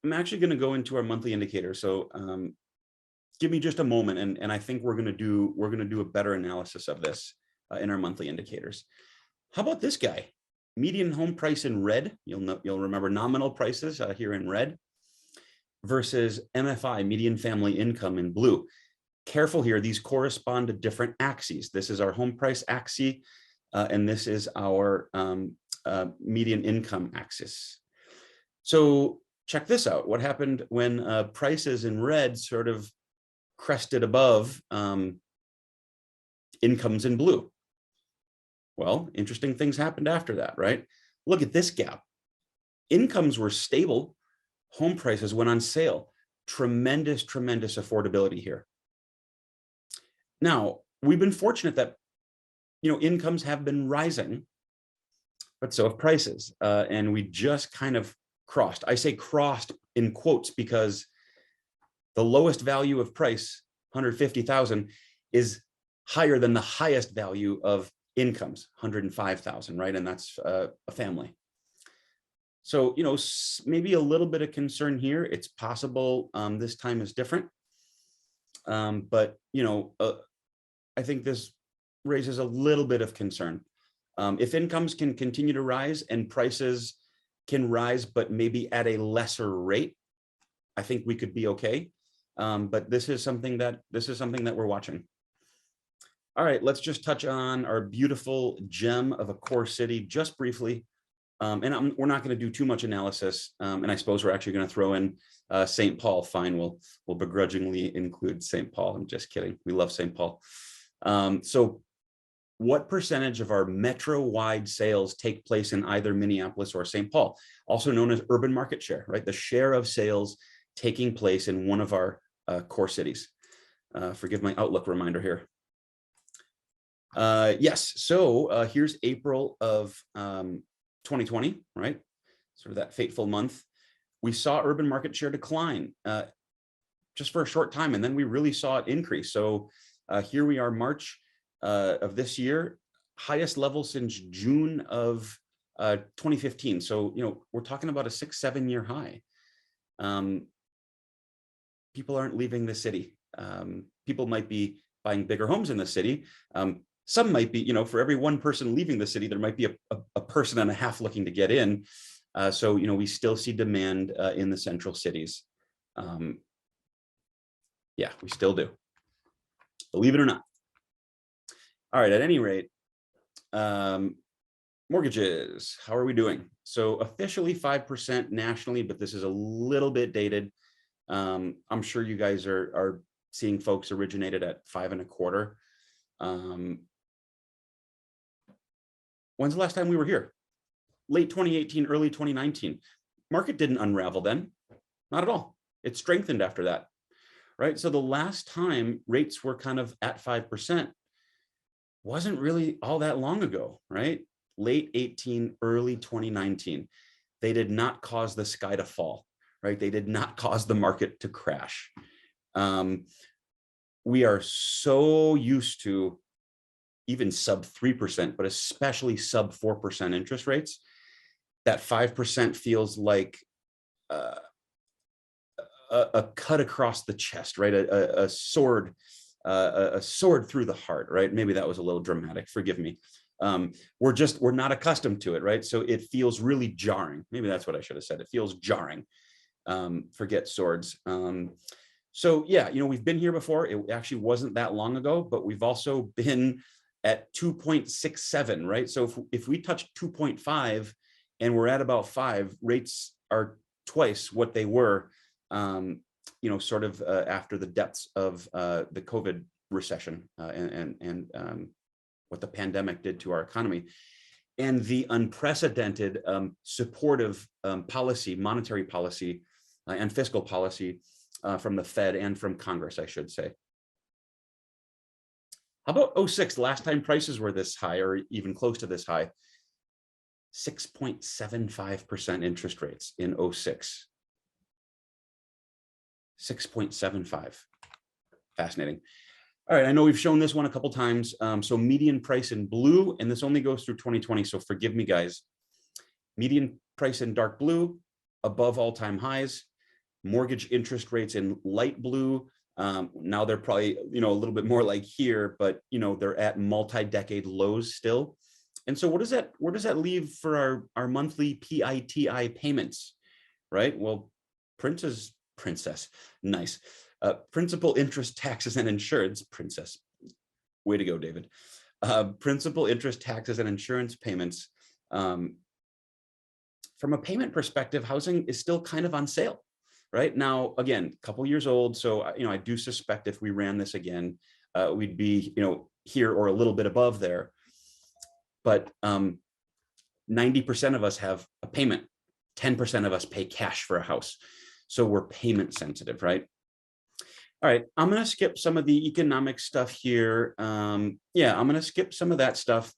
[SPEAKER 1] I'm actually going to go into our monthly indicator. So give me just a moment, and I think we're going to do a better analysis of this in our monthly indicators. How about this guy? Median home price in red. You'll remember nominal prices here in red versus MFI, median family income, in blue. Careful here, these correspond to different axes. This is our home price axis, and this is our median income axis. So check this out. What happened when prices in red sort of crested above incomes in blue? Well, interesting things happened after that, right? Look at this gap. Incomes were stable. Home prices went on sale. Tremendous, tremendous affordability here. Now, we've been fortunate that, incomes have been rising, but so have prices. And we just kind of crossed. I say crossed in quotes because the lowest value of price, 150,000, is higher than the highest value of incomes, 105,000, right? And that's a family. So, maybe a little bit of concern here. It's possible this time is different. But, I think this raises a little bit of concern. If incomes can continue to rise and prices can rise, but maybe at a lesser rate, I think we could be okay. But this is something that we're watching. All right, let's just touch on our beautiful gem of a core city just briefly. And we're not going to do too much analysis. And I suppose we're actually going to throw in St. Paul. Fine, we'll begrudgingly include St. Paul. I'm just kidding. We love St. Paul. So what percentage of our metro-wide sales take place in either Minneapolis or St. Paul, also known as urban market share, right? The share of sales taking place in one of our core cities. Forgive my Outlook reminder here. Yes, so here's April of 2020, right? Sort of that fateful month. We saw urban market share decline just for a short time, and then we really saw it increase. So here we are, March of this year, highest level since June of 2015. So, we're talking about a 6-7 year high. People aren't leaving the city. People might be buying bigger homes in the city. Some might be, for every one person leaving the city, there might be a person and a half looking to get in. So, we still see demand in the central cities. Yeah, we still do. Believe it or not. All right, at any rate, mortgages, how are we doing? So officially 5% nationally, but this is a little bit dated. I'm sure you guys are seeing folks originated at 5.25. When's the last time we were here? Late 2018, early 2019. Market didn't unravel then, not at all. It strengthened after that, right? So the last time rates were kind of at 5% wasn't really all that long ago, right? Late 18, early 2019. They did not cause the sky to fall, right? They did not cause the market to crash. We are so used to even sub 3%, but especially sub 4% interest rates, that 5% feels like a cut across the chest, right? A sword through the heart, right? Maybe that was a little dramatic, forgive me. We're not accustomed to it, right? So it feels really jarring. Maybe that's what I should have said. It feels jarring. Forget swords. So yeah, we've been here before. It actually wasn't that long ago, but we've also been at 2.67, right? So if we touch 2.5 and we're at about 5, rates are twice what they were, sort of after the depths of the COVID recession and what the pandemic did to our economy, and the unprecedented supportive policy, monetary policy, and fiscal policy from the Fed and from Congress, I should say. How about 06, last time prices were this high or even close to this high? 6.75% interest rates in 06. 6.75. Fascinating. All right, I know we've shown this one a couple times. So median price in blue, and this only goes through 2020, so forgive me, guys. Median price in dark blue, above all-time highs. Mortgage interest rates in light blue. Now they're probably, a little bit more like here, but, they're at multi-decade lows still. And so where does that leave for our monthly PITI payments, right? Well, princess, nice. Principal, interest, taxes, and insurance, princess. Way to go, David. Principal, interest, taxes, and insurance payments. From a payment perspective, housing is still kind of on sale. Right now, again, a couple years old. So, I do suspect if we ran this again, we'd be, here or a little bit above there. But 90% of us have a payment. 10% of us pay cash for a house. So we're payment sensitive, right? All right, I'm going to skip some of the economic stuff here. Yeah, I'm going to skip some of that stuff.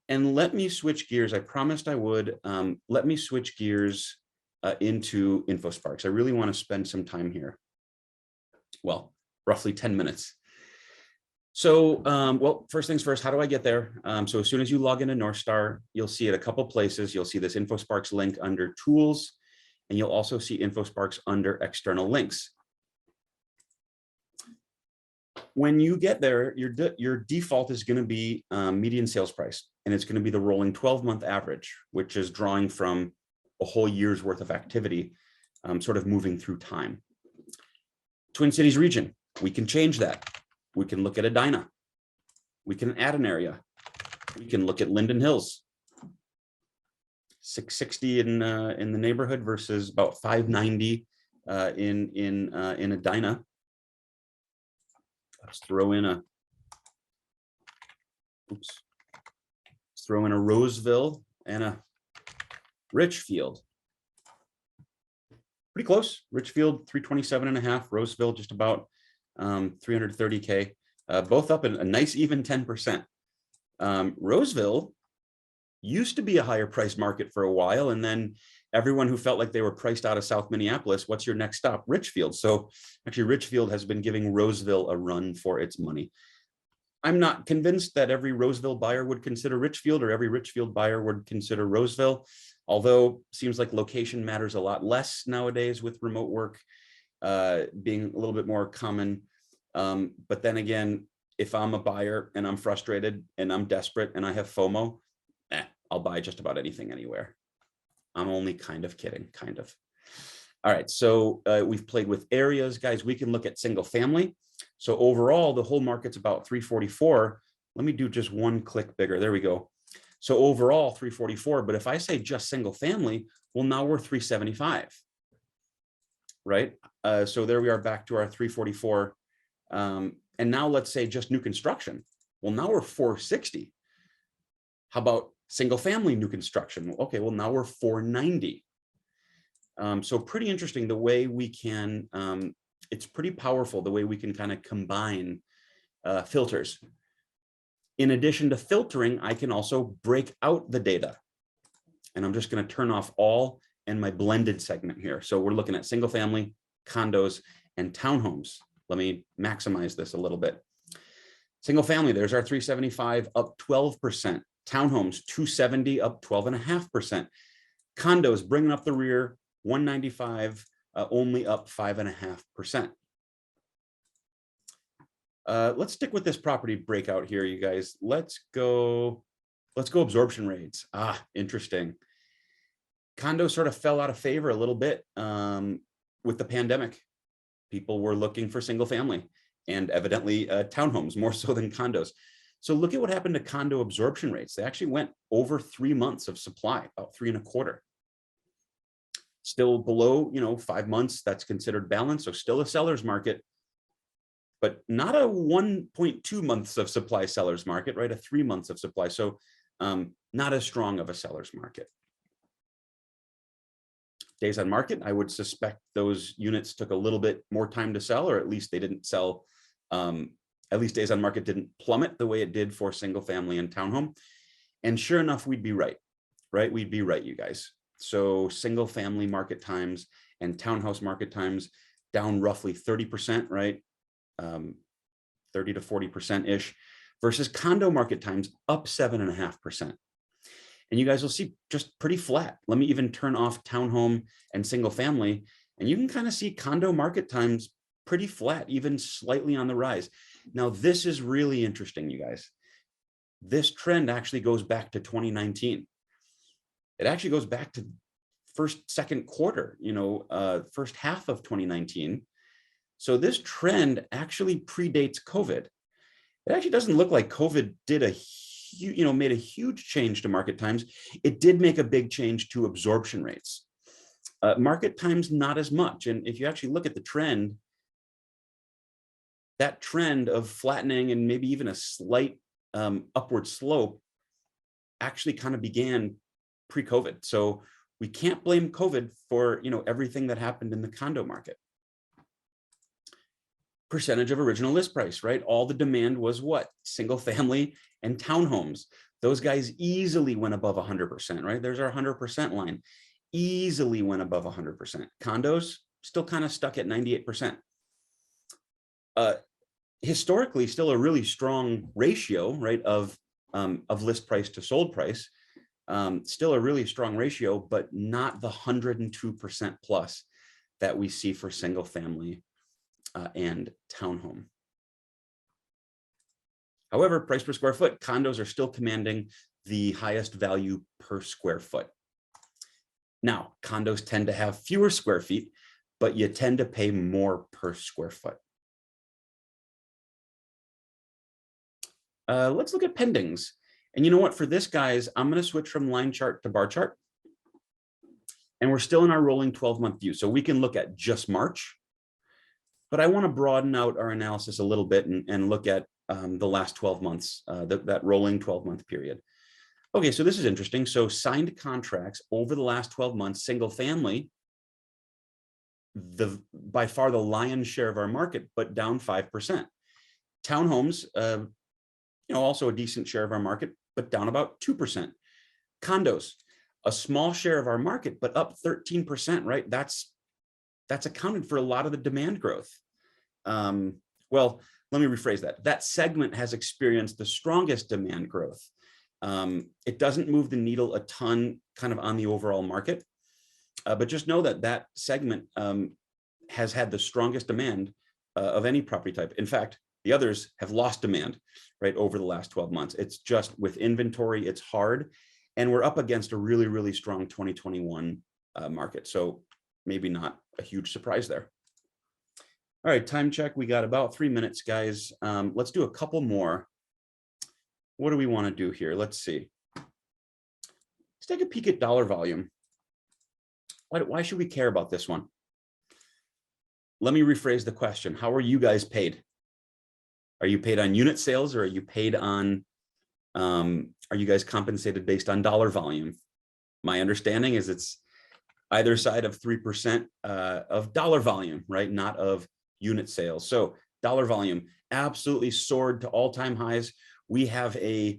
[SPEAKER 1] And let me switch gears. I promised I would. Let me switch gears into InfoSparks. I really want to spend some time here. Well, roughly 10 minutes. So, well, first things first, how do I get there? So as soon as you log into Northstar, you'll see it a couple places. You'll see this InfoSparks link under Tools, and you'll also see InfoSparks under External Links. When you get there, your default is going to be median sales price, and it's going to be the rolling 12-month average, which is drawing from a whole year's worth of activity, sort of moving through time. Twin Cities region, we can change that. We can look at Edina. We can add an area. We can look at Linden Hills. 660 in the neighborhood versus about 590 in Edina. Let's throw in a, let's throw in a Roseville and a Richfield. Pretty close. Richfield 327.5, Roseville just about 330K, both up a nice even 10%. Roseville used to be a higher price market for a while, and then everyone who felt like they were priced out of South Minneapolis, what's your next stop? Richfield. So actually Richfield has been giving Roseville a run for its money. I'm not convinced that every Roseville buyer would consider Richfield or every Richfield buyer would consider Roseville, although seems like location matters a lot less nowadays with remote work being a little bit more common. But then again, if I'm a buyer and I'm frustrated and I'm desperate and I have FOMO, I'll buy just about anything anywhere. I'm only kind of kidding, kind of. All right, so we've played with areas, guys. We can look at single family. So overall, the whole market's about 344. Let me do just one click bigger. There we go. So overall 344, but if I say just single family, well, now we're 375, right? So there we are back to our 344. And now let's say just new construction. Well, now we're 460. How about single family new construction? Okay, well, now we're 490. So pretty interesting the way we can, it's pretty powerful the way we can kind of combine filters. In addition to filtering, I can also break out the data. And I'm just going to turn off all and my blended segment here. So we're looking at single family, condos, and townhomes. Let me maximize this a little bit. Single family, there's our 375 up 12%. Townhomes, 270 up 12.5%. Condos bringing up the rear, 195 only up 5.5%. Let's stick with this property breakout here, you guys. Let's go absorption rates. Interesting. Condos sort of fell out of favor a little bit with the pandemic. People were looking for single family and evidently townhomes more so than condos. So look at what happened to condo absorption rates. They actually went over 3 months of supply, about 3.25. Still below, 5 months, that's considered balanced. So still a seller's market, but not a 1.2 months of supply seller's market, right? A 3 months of supply. So not as strong of a seller's market. Days on market, I would suspect those units took a little bit more time to sell, or at least they didn't sell. At least days on market didn't plummet the way it did for single family and townhome. And sure enough, we'd be right? We'd be right, you guys. So single family market times and townhouse market times down roughly 30%, right? 30% 30 to 40%-ish, versus condo market times up 7.5%. And you guys will see just pretty flat. Let me even turn off townhome and single family, and you can kind of see condo market times pretty flat, even slightly on the rise. Now, this is really interesting, you guys. This trend actually goes back to 2019. It actually goes back to second quarter, first half of 2019. So this trend actually predates COVID. It actually doesn't look like COVID did made a huge change to market times. It did make a big change to absorption rates. Market times, not as much. And if you actually look at the trend, that trend of flattening and maybe even a slight upward slope actually kind of began pre-COVID. So we can't blame COVID for everything that happened in the condo market. Percentage of original list price, right? All the demand was what? Single family and townhomes. Those guys easily went above 100%, right? There's our 100% line. Easily went above 100%. Condos still kind of stuck at 98%. Historically, still a really strong ratio, right, of list price to sold price. Still a really strong ratio, but not the 102% plus that we see for single family and townhome. However, price per square foot, condos are still commanding the highest value per square foot. Now, condos tend to have fewer square feet, but you tend to pay more per square foot. Let's look at pendings. And you know what, for this, guys, I'm going to switch from line chart to bar chart. And we're still in our rolling 12-month view. So we can look at just March, but I want to broaden out our analysis a little bit and look at the last 12 months, that rolling 12-month period. Okay, so this is interesting. So signed contracts over the last 12 months, single family, by far the lion's share of our market, but down 5%. Townhomes, also a decent share of our market, but down about 2%. Condos, a small share of our market, but up 13%, right? That's accounted for a lot of the demand growth. Well, let me rephrase that. That segment has experienced the strongest demand growth. It doesn't move the needle a ton kind of on the overall market, but just know that that segment has had the strongest demand of any property type. In fact, the others have lost demand, right, over the last 12 months. It's just with inventory, it's hard. And we're up against a really, really strong 2021 market. So maybe not a huge surprise there. All right, time check. We got about 3 minutes, guys. Let's do a couple more. What do we want to do here? Let's see. Let's take a peek at dollar volume. Why should we care about this one? Let me rephrase the question. How are you guys paid? Are you paid on unit sales, or are you paid on, are you guys compensated based on dollar volume? My understanding is it's either side of 3% of dollar volume, right? Not of unit sales. So dollar volume absolutely soared to all-time highs. We have nearly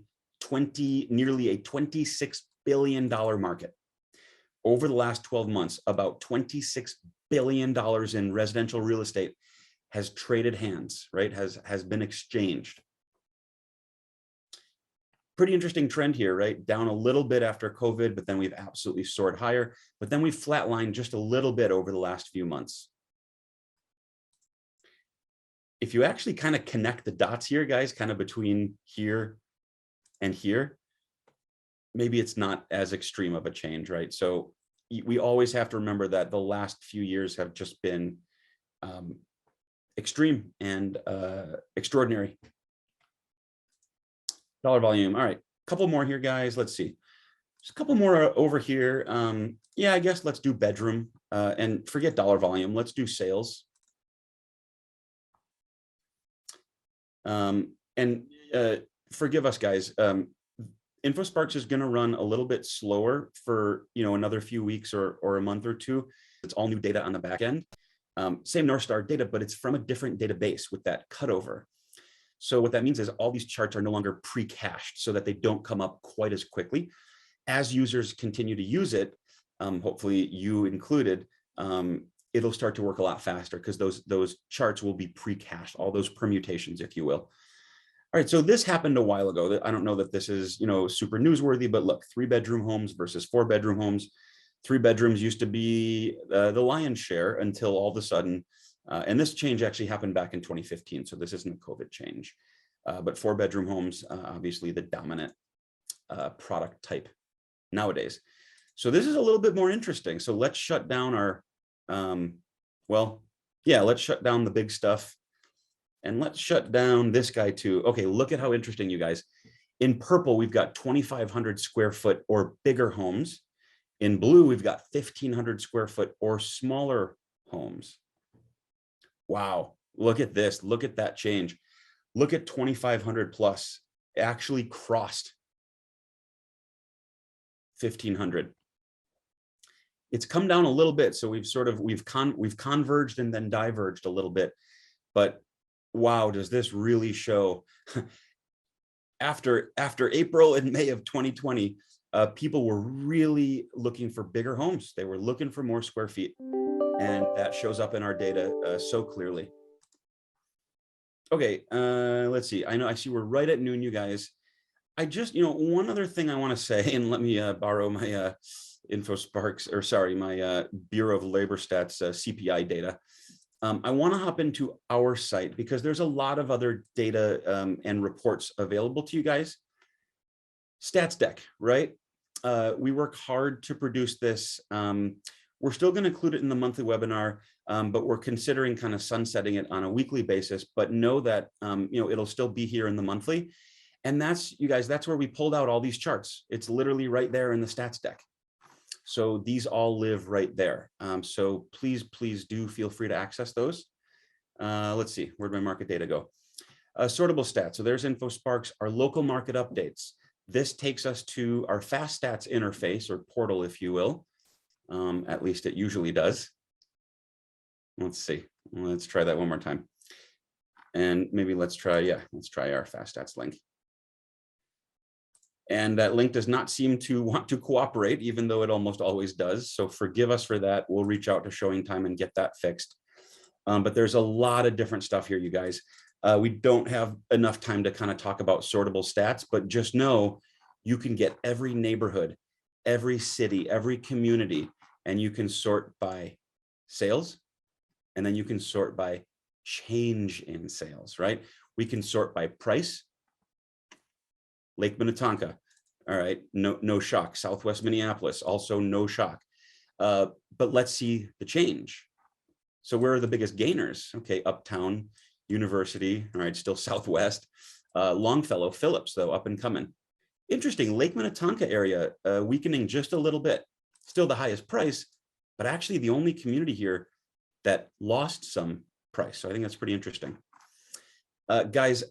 [SPEAKER 1] a $26 billion market. Over the last 12 months, about $26 billion in residential real estate has traded hands, right? Has been exchanged. Pretty interesting trend here, right? Down a little bit after COVID, but then we've absolutely soared higher, but then we've flatlined just a little bit over the last few months. If you actually kind of connect the dots here, guys, kind of between here and here, maybe it's not as extreme of a change, right? So we always have to remember that the last few years have just been extreme and extraordinary. Dollar volume. All right, couple more here, guys. Let's see. Just a couple more over here. Yeah, I guess let's do bedroom and forget dollar volume. Let's do sales. Forgive us, guys. InfoSparks is going to run a little bit slower for another few weeks or a month or two. It's all new data on the back end. Same North Star data, but it's from a different database with that cutover. So what that means is all these charts are no longer pre-cached so that they don't come up quite as quickly. As users continue to use it, hopefully you included, it'll start to work a lot faster because those charts will be pre-cached, all those permutations, if you will. All right, so this happened a while ago. I don't know that this is, super newsworthy, but look, 3-bedroom homes versus 4-bedroom homes. 3 bedrooms used to be the lion's share until all of a sudden, and this change actually happened back in 2015, so this isn't a COVID change, but 4-bedroom homes, obviously the dominant product type nowadays. So this is a little bit more interesting. So let's shut down our, let's shut down the big stuff. And let's shut down this guy too. Okay, look at how interesting, you guys. In purple, we've got 2,500 square foot or bigger homes. In blue, we've got 1,500 square foot or smaller homes. Wow, look at this. Look at that change. Look at 2,500 plus. It actually crossed 1,500. It's come down a little bit. So we've converged and then diverged a little bit. But wow, does this really show after April and May of 2020, people were really looking for bigger homes. They were looking for more square feet. And that shows up in our data so clearly. Okay, let's see. I see we're right at noon, you guys. I just, one other thing I want to say, and let me borrow my InfoSparks, or sorry, my Bureau of Labor Stats CPI data. I want to hop into our site because there's a lot of other data and reports available to you guys. StatsDeck, right? We work hard to produce this. We're still going to include it in the monthly webinar, but we're considering kind of sunsetting it on a weekly basis, but know that, it'll still be here in the monthly. And that's, you guys, that's where we pulled out all these charts. It's literally right there in the StatsDeck. So these all live right there. So please do feel free to access those. Let's see, where'd my market data go? Sortable stats. So there's InfoSparks, our local market updates. This takes us to our Fast Stats interface or portal, if you will. At least it usually does. Let's see. Let's try that one more time. And maybe let's try our Fast Stats link. And that link does not seem to want to cooperate, even though it almost always does. So forgive us for that. We'll reach out to Showing Time and get that fixed. But there's a lot of different stuff here, you guys. We don't have enough time to kind of talk about sortable stats, but just know you can get every neighborhood, every city, every community, and you can sort by sales, and then you can sort by change in sales, right? We can sort by price. Lake Minnetonka, all right, no shock. Southwest Minneapolis, also no shock. But let's see the change. So where are the biggest gainers? Okay, Uptown, University, all right, still Southwest. Longfellow, Phillips, though, up and coming. Interesting, Lake Minnetonka area weakening just a little bit. Still the highest price, but actually the only community here that lost some price. So I think that's pretty interesting. Guys,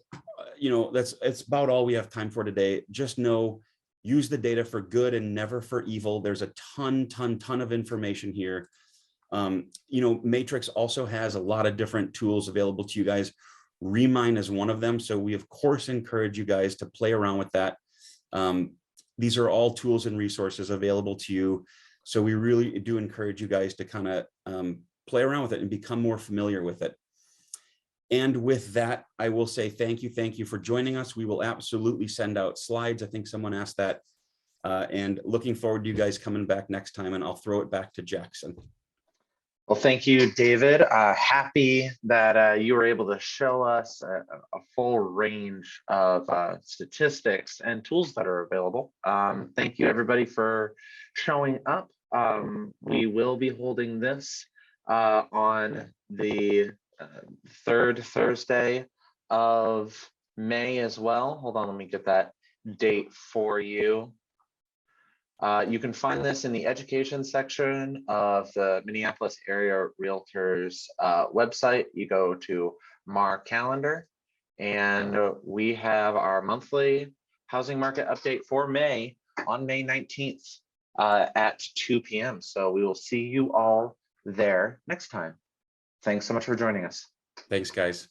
[SPEAKER 1] it's about all we have time for today. Just know, use the data for good and never for evil. There's a ton of information here. Matrix also has a lot of different tools available to you guys. Remine is one of them. So we of course encourage you guys to play around with that. These are all tools and resources available to you. So we really do encourage you guys to kind of play around with it and become more familiar with it. And with that, I will say thank you for joining us. We will absolutely send out slides. I think someone asked that. And looking forward to you guys coming back next time, and I'll throw it back to Jackson.
[SPEAKER 2] Well, thank you, David. Happy that you were able to show us a full range of statistics and tools that are available. Thank you, everybody, for showing up. We will be holding this on the third Thursday of May as well. Hold on, let me get that date for you. You can find this in the education section of the Minneapolis Area Realtors website. You go to MAR calendar, and we have our monthly housing market update for May on May 19th at 2 p.m. So we will see you all there next time. Thanks so much for joining us.
[SPEAKER 1] Thanks, guys.